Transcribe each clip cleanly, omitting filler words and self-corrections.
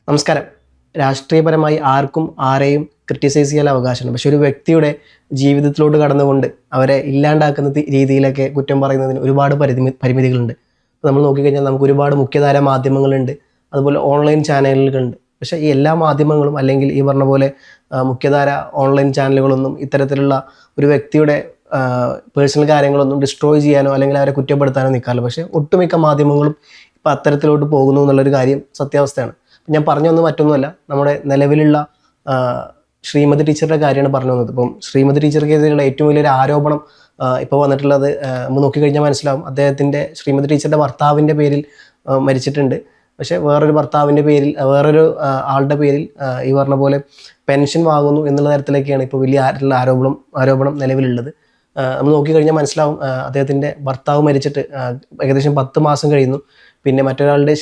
നമസ്കാരം. രാഷ്ട്രീയപരമായി ആർക്കും ആരെയും ക്രിട്ടിസൈസ് ചെയ്യാൻ അവകാശമുണ്ട്. പക്ഷെ ഒരു വ്യക്തിയുടെ ജീവിതത്തിലോട്ട് കടന്നുകൊണ്ട് അവരെ ഇല്ലാണ്ടാക്കുന്ന രീതിയിലൊക്കെ കുറ്റം പറയുന്നതിന് ഒരുപാട് പരിമിതികളുണ്ട്. നമ്മൾ നോക്കിക്കഴിഞ്ഞാൽ നമുക്ക് ഒരുപാട് മുഖ്യധാര മാധ്യമങ്ങളുണ്ട്, അതുപോലെ ഓൺലൈൻ ചാനലുകളുണ്ട്. പക്ഷേ ഈ എല്ലാ മാധ്യമങ്ങളും അല്ലെങ്കിൽ ഈ പറഞ്ഞ പോലെ മുഖ്യധാര ഓൺലൈൻ ചാനലുകളൊന്നും ഇത്തരത്തിലുള്ള ഒരു വ്യക്തിയുടെ പേഴ്സണൽ കാര്യങ്ങളൊന്നും ഡിസ്ട്രോയ് ചെയ്യാനോ അല്ലെങ്കിൽ അവരെ കുറ്റപ്പെടുത്താനോ നിൽക്കാറില്ല. പക്ഷേ ഒട്ടുമിക്ക മാധ്യമങ്ങളും ഇപ്പോൾ അത്തരത്തിലോട്ട് പോകുന്നു എന്നുള്ളൊരു കാര്യം സത്യാവസ്ഥയാണ്. ഞാൻ പറഞ്ഞു വന്നത് മറ്റൊന്നുമല്ല, നമ്മുടെ നിലവിലുള്ള ശ്രീമതി ടീച്ചറുടെ കാര്യമാണ് പറഞ്ഞു വന്നത്. ഇപ്പം ശ്രീമതി ടീച്ചർക്കെതിരെയുള്ള ഏറ്റവും വലിയൊരു ആരോപണം ഇപ്പോൾ വന്നിട്ടുള്ളത് നമ്മൾ നോക്കിക്കഴിഞ്ഞാൽ മനസ്സിലാവും. ശ്രീമതി ടീച്ചറുടെ ഭർത്താവിൻ്റെ പേരിൽ മരിച്ചിട്ടുണ്ട്. പക്ഷേ വേറൊരു ഭർത്താവിൻ്റെ പേരിൽ വേറൊരു ആളുടെ പേരിൽ ഈ പറഞ്ഞ പോലെ പെൻഷൻ വാങ്ങുന്നു എന്നുള്ള തരത്തിലേക്കാണ് ഇപ്പോൾ വലിയ ആരോപണം നിലവിലുള്ളത്. നമ്മൾ നോക്കിക്കഴിഞ്ഞാൽ മനസ്സിലാവും, അദ്ദേഹത്തിൻ്റെ ഭർത്താവ് മരിച്ചിട്ട് ഏകദേശം 10 മാസം കഴിയുന്നു. പിന്നെ മറ്റൊരാളുടെ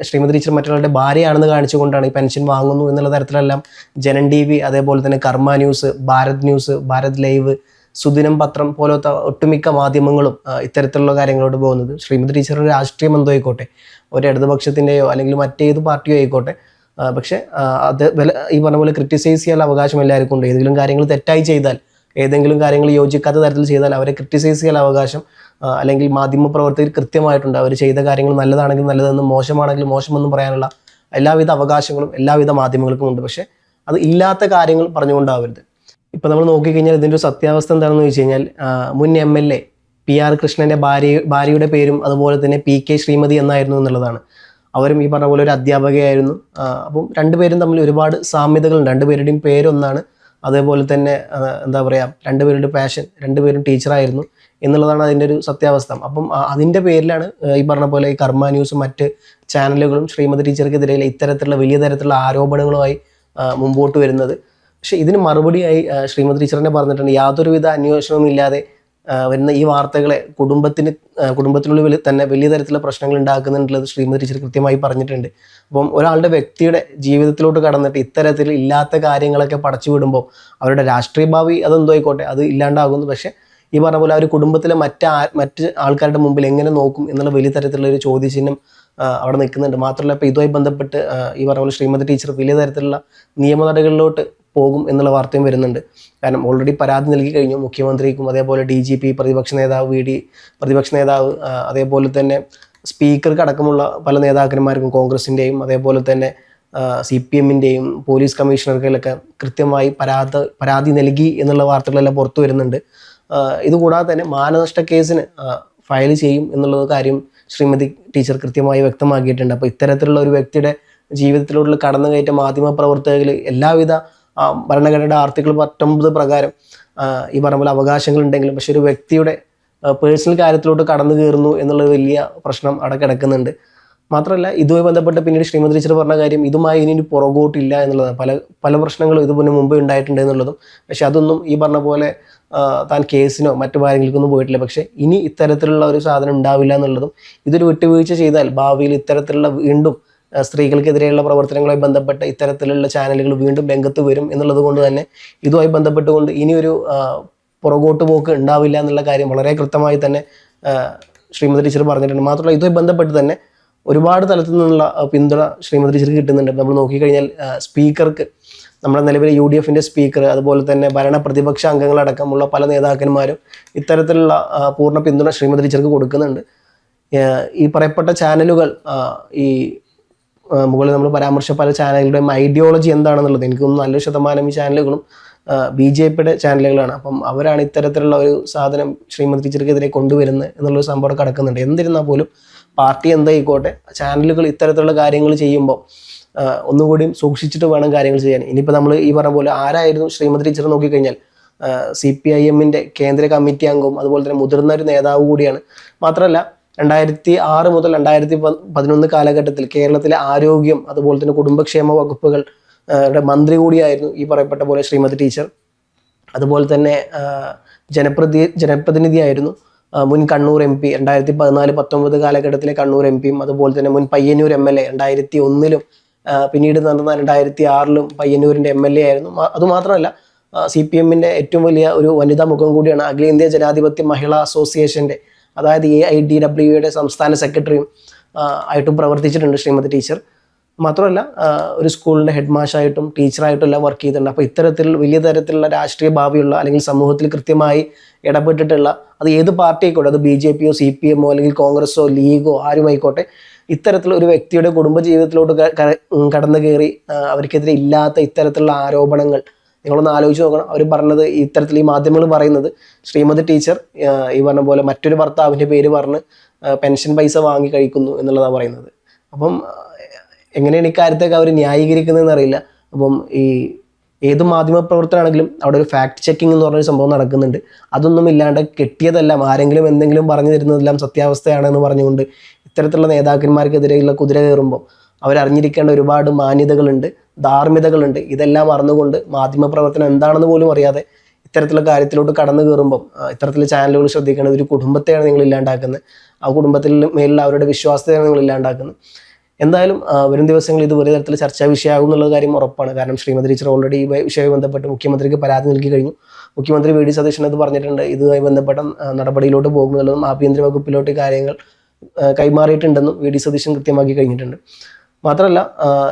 ശ്രീമതി ടീച്ചർ മറ്റൊരാളുടെ ഭാര്യയാണെന്ന് കാണിച്ചുകൊണ്ടാണ് ഈ പെൻഷൻ വാങ്ങുന്നു എന്നുള്ള തരത്തിലെല്ലാം ജനൻ TV, അതേപോലെ തന്നെ Karma news, Bharat news, Bharat live, Sudinam പത്രം പോലത്തെ ഒട്ടുമിക്ക മാധ്യമങ്ങളും ഇത്തരത്തിലുള്ള കാര്യങ്ങളോട് പോകുന്നത്. ശ്രീമതി ടീച്ചറുടെ രാഷ്ട്രീയം എന്തോ ആയിക്കോട്ടെ, ഒരു ഇടതുപക്ഷത്തിൻ്റെയോ അല്ലെങ്കിൽ മറ്റേത് പാർട്ടിയോ ആയിക്കോട്ടെ, പക്ഷേ അത് ഈ പറഞ്ഞ പോലെ ക്രിട്ടിസൈസ് ചെയ്യാനുള്ള അവകാശം എല്ലാവർക്കും ഉണ്ട്. ഏതെങ്കിലും കാര്യങ്ങൾ തെറ്റായി ചെയ്താൽ, ഏതെങ്കിലും കാര്യങ്ങൾ യോജിക്കാത്ത തരത്തിൽ ചെയ്താൽ അവരെ ക്രിട്ടിസൈസ് ചെയ്യാനുള്ള അവകാശം അല്ലെങ്കിൽ മാധ്യമപ്രവർത്തകർ കൃത്യമായിട്ടുണ്ട്. അവർ ചെയ്ത കാര്യങ്ങൾ നല്ലതാണെങ്കിൽ നല്ലതെന്നും മോശമാണെങ്കിൽ മോശമെന്നും പറയാനുള്ള എല്ലാവിധ അവകാശങ്ങളും എല്ലാവിധ മാധ്യമങ്ങൾക്കും ഉണ്ട്. പക്ഷേ അത് ഇല്ലാത്ത കാര്യങ്ങൾ പറഞ്ഞുകൊണ്ടാവരുത്. ഇപ്പോൾ നമ്മൾ നോക്കിക്കഴിഞ്ഞാൽ ഇതിൻ്റെ ഒരു സത്യാവസ്ഥ എന്താണെന്ന് വെച്ച് കഴിഞ്ഞാൽ, മുൻ MLA PR കൃഷ്ണൻ്റെ ഭാര്യയുടെ പേരും അതുപോലെ തന്നെ PK ശ്രീമതി എന്നായിരുന്നു എന്നുള്ളതാണ്. അവരും ഈ പറഞ്ഞ പോലെ ഒരു അധ്യാപകയായിരുന്നു. അപ്പം രണ്ടുപേരും തമ്മിൽ ഒരുപാട് സാമ്യതകളുണ്ട്. രണ്ടുപേരുടെയും പേരൊന്നാണ്. അതേപോലെ തന്നെ എന്താ പറയുക, രണ്ടുപേരുടെ പാഷൻ, രണ്ടുപേരും ടീച്ചറായിരുന്നു എന്നുള്ളതാണ് അതിൻ്റെ ഒരു സത്യാവസ്ഥ. അപ്പം അതിൻ്റെ പേരിലാണ് ഈ പറഞ്ഞ പോലെ ഈ കർമ്മ ന്യൂസും മറ്റ് ചാനലുകളും ശ്രീമതി ടീച്ചർക്കെതിരെ ഇത്തരത്തിലുള്ള വലിയ തരത്തിലുള്ള ആരോപണങ്ങളുമായി മുമ്പോട്ട് വരുന്നത്. പക്ഷേ ഇതിന് മറുപടിയായി ശ്രീമതി ടീച്ചർ തന്നെ പറഞ്ഞിട്ടുണ്ട്, യാതൊരുവിധ അന്വേഷണവും ഇല്ലാതെ വരുന്ന ഈ വാർത്തകളെ കുടുംബത്തിനുള്ളിൽ തന്നെ വലിയ തരത്തിലുള്ള പ്രശ്നങ്ങൾ ഉണ്ടാക്കുന്നുണ്ടുള്ളത് ശ്രീമതി ടീച്ചർ കൃത്യമായി പറഞ്ഞിട്ടുണ്ട്. അപ്പം ഒരാളുടെ വ്യക്തിയുടെ ജീവിതത്തിലോട്ട് കടന്നിട്ട് ഇത്തരത്തിൽ ഇല്ലാത്ത കാര്യങ്ങളൊക്കെ പടച്ചു വിടുമ്പോൾ അവരുടെ രാഷ്ട്രീയ ഭാവി അതെന്തോ ആയിക്കോട്ടെ, അത് ഇല്ലാണ്ടാകുന്നു. പക്ഷേ ഈ പറഞ്ഞ പോലെ അവർ കുടുംബത്തിലെ മറ്റ് ആൾക്കാരുടെ മുമ്പിൽ എങ്ങനെ നോക്കും എന്നുള്ള വലിയ തരത്തിലുള്ള ഒരു ചോദ്യചിഹ്നം അവിടെ നിൽക്കുന്നുണ്ട്. മാത്രമല്ല, ഇപ്പോൾ ഇതുമായി ബന്ധപ്പെട്ട് ഈ പറഞ്ഞ പോലെ ശ്രീമതി ടീച്ചർ വലിയ തരത്തിലുള്ള നിയമ നടപടികളിലോട്ട് പോകും എന്നുള്ള വാർത്തയും വരുന്നുണ്ട്. കാരണം ഓൾറെഡി പരാതി നൽകി കഴിഞ്ഞു മുഖ്യമന്ത്രിക്കും, അതേപോലെ DGP, പ്രതിപക്ഷ നേതാവ്, അതേപോലെ തന്നെ സ്പീക്കർക്ക് അടക്കമുള്ള പല നേതാക്കന്മാർക്കും, കോൺഗ്രസിൻ്റെയും അതേപോലെ തന്നെ CPM-ൻ്റെയും പോലീസ് കമ്മീഷണർക്കൊക്കെ കൃത്യമായി പരാതി നൽകി എന്നുള്ള വാർത്തകളെല്ലാം പുറത്തു വരുന്നുണ്ട്. ഇതുകൂടാതെ തന്നെ മാനനഷ്ട കേസിന് ഫയൽ ചെയ്യും എന്നുള്ള കാര്യം ശ്രീമതി ടീച്ചർ കൃത്യമായി വ്യക്തമാക്കിയിട്ടുണ്ട്. അപ്പോൾ ഇത്തരത്തിലുള്ള ഒരു വ്യക്തിയുടെ ജീവിതത്തിലോട്ടുള്ള കടന്നുകയറ്റ മാധ്യമപ്രവർത്തകരിൽ എല്ലാവിധ ഭരണഘടനയുടെ ആർട്ടിക്കിൾ 19 പ്രകാരം ഈ പറഞ്ഞ പോലെ അവകാശങ്ങളുണ്ടെങ്കിലും പക്ഷെ ഒരു വ്യക്തിയുടെ പേഴ്സണൽ കാര്യത്തിലോട്ട് കടന്നു കയറുന്നു എന്നുള്ള വലിയ പ്രശ്നം അവിടെ കിടക്കുന്നുണ്ട്. മാത്രമല്ല, ഇതുമായി ബന്ധപ്പെട്ട് പിന്നീട് ശ്രീമതി ടീച്ചർ പറഞ്ഞ കാര്യം, ഇതുമായി ഇനി പുറകോട്ടില്ല എന്നുള്ളതാണ്. പല പ്രശ്നങ്ങളും ഇതിന് മുമ്പ് ഉണ്ടായിട്ടുണ്ട് എന്നുള്ളതും. പക്ഷെ അതൊന്നും ഈ പറഞ്ഞ പോലെ താൻ കേസിനോ മറ്റു കാര്യങ്ങൾക്കൊന്നും പോയിട്ടില്ല. പക്ഷേ ഇനി ഇത്തരത്തിലുള്ള ഒരു സാധനം ഉണ്ടാവില്ല എന്നുള്ളതും, ഇതൊരു വിട്ടുവീഴ്ച ചെയ്താൽ ഭാവിയിൽ ഇത്തരത്തിലുള്ള വീണ്ടും സ്ത്രീകൾക്കെതിരെയുള്ള പ്രവർത്തനങ്ങളുമായി ബന്ധപ്പെട്ട് ഇത്തരത്തിലുള്ള ചാനലുകൾ വീണ്ടും രംഗത്ത് വരും എന്നുള്ളത് കൊണ്ട് തന്നെ ഇതുമായി ബന്ധപ്പെട്ടുകൊണ്ട് ഇനിയൊരു പുറകോട്ട് പോക്ക് ഉണ്ടാവില്ല എന്നുള്ള കാര്യം വളരെ കൃത്യമായി തന്നെ ശ്രീമതി ടീച്ചർ പറഞ്ഞിട്ടുണ്ട്. മാത്രമല്ല, ഇതുമായി ബന്ധപ്പെട്ട് തന്നെ ഒരുപാട് തലത്തിൽ നിന്നുള്ള പിന്തുണ ശ്രീമതി ടീച്ചർക്ക് കിട്ടുന്നുണ്ട്. നമ്മൾ നോക്കിക്കഴിഞ്ഞാൽ സ്പീക്കർക്ക്, നമ്മുടെ നിലവിലെ UDF-ൻ്റെ സ്പീക്കർ, അതുപോലെ തന്നെ ഭരണ പ്രതിപക്ഷ അംഗങ്ങളടക്കമുള്ള പല നേതാക്കന്മാരും ഇത്തരത്തിലുള്ള പൂർണ്ണ പിന്തുണ ശ്രീമതി ടീച്ചർക്ക് കൊടുക്കുന്നുണ്ട്. ഈ പറയപ്പെട്ട ചാനലുകൾ, ഈ മുകളിൽ നമ്മൾ പരാമർശിച്ച പല ചാനലുകളുടെയും ഐഡിയോളജി എന്താണെന്നുള്ളത് എനിക്ക് തോന്നുന്നു 100 ശതമാനം ഈ ചാനലുകളും BJP-യുടെ ചാനലുകളാണ്. അപ്പം അവരാണ് ഇത്തരത്തിലുള്ള ഒരു സാധനം ശ്രീമതി ടീച്ചർക്കെതിരെ കൊണ്ടുവരുന്നത് എന്നുള്ളൊരു സംഭവം കിടക്കുന്നുണ്ട്. എന്നിരുന്നാൽ പോലും പാർട്ടി എന്തായിക്കോട്ടെ, ചാനലുകൾ ഇത്തരത്തിലുള്ള കാര്യങ്ങൾ ചെയ്യുമ്പോൾ ഒന്നുകൂടിയും സൂക്ഷിച്ചിട്ട് വേണം കാര്യങ്ങൾ ചെയ്യാൻ. ഇനിയിപ്പോൾ നമ്മൾ ഈ പറഞ്ഞ പോലെ ആരായിരുന്നു ശ്രീമതി ടീച്ചർ നോക്കിക്കഴിഞ്ഞാൽ CPIM-ൻ്റെ കേന്ദ്ര കമ്മിറ്റി അംഗവും അതുപോലെ തന്നെ മുതിർന്ന ഒരു നേതാവ് കൂടിയാണ്. മാത്രമല്ല, 2006 മുതൽ 2011 കാലഘട്ടത്തിൽ കേരളത്തിലെ ആരോഗ്യം അതുപോലെ തന്നെ കുടുംബക്ഷേമ വകുപ്പുകൾ മന്ത്രി കൂടിയായിരുന്നു ഈ പറയപ്പെട്ട പോലെ ശ്രീമതി ടീച്ചർ. അതുപോലെ തന്നെ ജനപ്രതിനിധിയായിരുന്നു. മുൻ കണ്ണൂർ MP 2014-19 കാലഘട്ടത്തിലെ കണ്ണൂർ MP-യും അതുപോലെ തന്നെ മുൻ പയ്യന്നൂർ MLA 2001-ലും പിന്നീട് നടന്ന 2006-ലും പയ്യന്നൂരിൻ്റെ MLA ആയിരുന്നു. അതുമാത്രമല്ല, CPM-ൻ്റെ ഏറ്റവും വലിയ ഒരു വനിതാ മുഖം കൂടിയാണ്. അഖിലേന്ത്യാ ജനാധിപത്യ മഹിളാ അസോസിയേഷൻ്റെ, അതായത് AIDWയുടെ സംസ്ഥാന സെക്രട്ടറിയും ആയിട്ടും പ്രവർത്തിച്ചിട്ടുണ്ട് ശ്രീമതി ടീച്ചർ. മാത്രമല്ല ഒരു സ്കൂളിൻ്റെ ഹെഡ് മാഷായിട്ടും ടീച്ചറായിട്ടും എല്ലാം വർക്ക് ചെയ്തിട്ടുണ്ട്. അപ്പോൾ ഇത്തരത്തിൽ വലിയ തരത്തിലുള്ള രാഷ്ട്രീയ ഭാവിയുള്ള അല്ലെങ്കിൽ സമൂഹത്തിൽ കൃത്യമായി ഇടപെട്ടിട്ടുള്ള, അത് ഏത് പാർട്ടി ആയിക്കോട്ടെ, അത് BJP യോ CPM ഓ അല്ലെങ്കിൽ കോൺഗ്രസ്സോ ലീഗോ ആരുമായിക്കോട്ടെ, ഇത്തരത്തിലുള്ള ഒരു വ്യക്തിയുടെ കുടുംബജീവിതത്തിലോട്ട് കടന്നു കയറി അവർക്കെതിരെ ഇല്ലാത്ത ഇത്തരത്തിലുള്ള ആരോപണങ്ങൾ നിങ്ങളൊന്ന് ആലോചിച്ച് നോക്കണം. അവർ പറഞ്ഞത് ഇത്തരത്തിൽ ഈ മാധ്യമങ്ങൾ പറയുന്നത് ശ്രീമതി ടീച്ചർ ഈ പറഞ്ഞ പോലെ മറ്റൊരു ഭർത്താവിൻ്റെ പേര് പറഞ്ഞ് പെൻഷൻ പൈസ വാങ്ങി കഴിക്കുന്നു എന്നുള്ളതാണ് പറയുന്നത്. അപ്പം എങ്ങനെയാണ് ഇക്കാര്യത്തൊക്കെ അവർ ന്യായീകരിക്കുന്നതെന്ന് അറിയില്ല. അപ്പം ഈ ഏത് മാധ്യമപ്രവർത്തനാണെങ്കിലും അവിടെ ഒരു ഫാക്ട് ചെക്കിംഗ് എന്ന് പറഞ്ഞൊരു സംഭവം നടക്കുന്നുണ്ട്. അതൊന്നും ഇല്ലാണ്ട് കെട്ടിയതെല്ലാം ആരെങ്കിലും എന്തെങ്കിലും പറഞ്ഞു തരുന്നതെല്ലാം സത്യാവസ്ഥയാണെന്ന് പറഞ്ഞുകൊണ്ട് ഇത്തരത്തിലുള്ള നേതാക്കന്മാർക്കെതിരെയുള്ള കുതിര കയറുമ്പോൾ അവരറിഞ്ഞിരിക്കേണ്ട ഒരുപാട് മാന്യതകളുണ്ട്, ധാർമ്മികതകളുണ്ട്. ഇതെല്ലാം അറിഞ്ഞുകൊണ്ട് മാധ്യമപ്രവർത്തനം എന്താണെന്ന് പോലും അറിയാതെ ഇത്തരത്തിലുള്ള കാര്യത്തിലോട്ട് കടന്നു കയറുമ്പം ഇത്തരത്തിലുള്ള ചാനലുകൾ ശ്രദ്ധിക്കേണ്ടത് ഒരു കുടുംബത്തെയാണ് നിങ്ങൾ ഇല്ലാണ്ടാക്കുന്നത്. ആ കുടുംബത്തിൽ മേലുള്ള അവരുടെ വിശ്വാസത്തെയാണ് നിങ്ങൾ ഇല്ലാണ്ടാക്കുന്നത്. എന്തായാലും വരും ദിവസങ്ങളിൽ ഇത് വലിയ തരത്തിൽ ചർച്ചാ വിഷയമാകും എന്നുള്ള കാര്യം ഉറപ്പാണ്. കാരണം ശ്രീമതി ടീച്ചർ ഓൾറെഡി ഈ വിഷയവുമായി ബന്ധപ്പെട്ട് മുഖ്യമന്ത്രിക്ക് പരാതി നൽകി കഴിഞ്ഞു. മുഖ്യമന്ത്രി VD സതീശൻ അത് പറഞ്ഞിട്ടുണ്ട്. ഇതുമായി ബന്ധപ്പെട്ട നടപടിയിലോട്ട് പോകുമെന്നുള്ളതും ആഭ്യന്തര വകുപ്പിലോട്ട് കാര്യങ്ങൾ കൈമാറിയിട്ടുണ്ടെന്നും VD സതീശൻ കൃത്യമാക്കി കഴിഞ്ഞിട്ടുണ്ട്. മാത്രമല്ല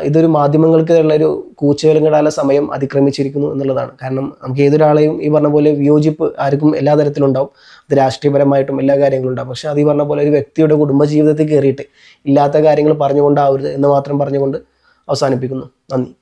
ഇതൊരു മാധ്യമങ്ങൾക്കുള്ള ഒരു കൂച്ചുവിലങ്ങിടാനുള്ള സമയം അതിക്രമിച്ചിരിക്കുന്നു എന്നുള്ളതാണ്. കാരണം നമുക്ക് ഏതൊരാളെയും ഈ പറഞ്ഞ പോലെ വിയോജിപ്പ് ആർക്കും എല്ലാ തരത്തിലും ഉണ്ടാവും. അത് രാഷ്ട്രീയപരമായിട്ടും എല്ലാ കാര്യങ്ങളും ഉണ്ടാവും. പക്ഷെ അത് ഈ പറഞ്ഞ പോലെ ഒരു വ്യക്തിയുടെ കുടുംബജീവിതത്തിൽ കയറിയിട്ട് ഇല്ലാത്ത കാര്യങ്ങൾ പറഞ്ഞുകൊണ്ടാവരുത് എന്ന് മാത്രം പറഞ്ഞുകൊണ്ട് അവസാനിപ്പിക്കുന്നു. നന്ദി.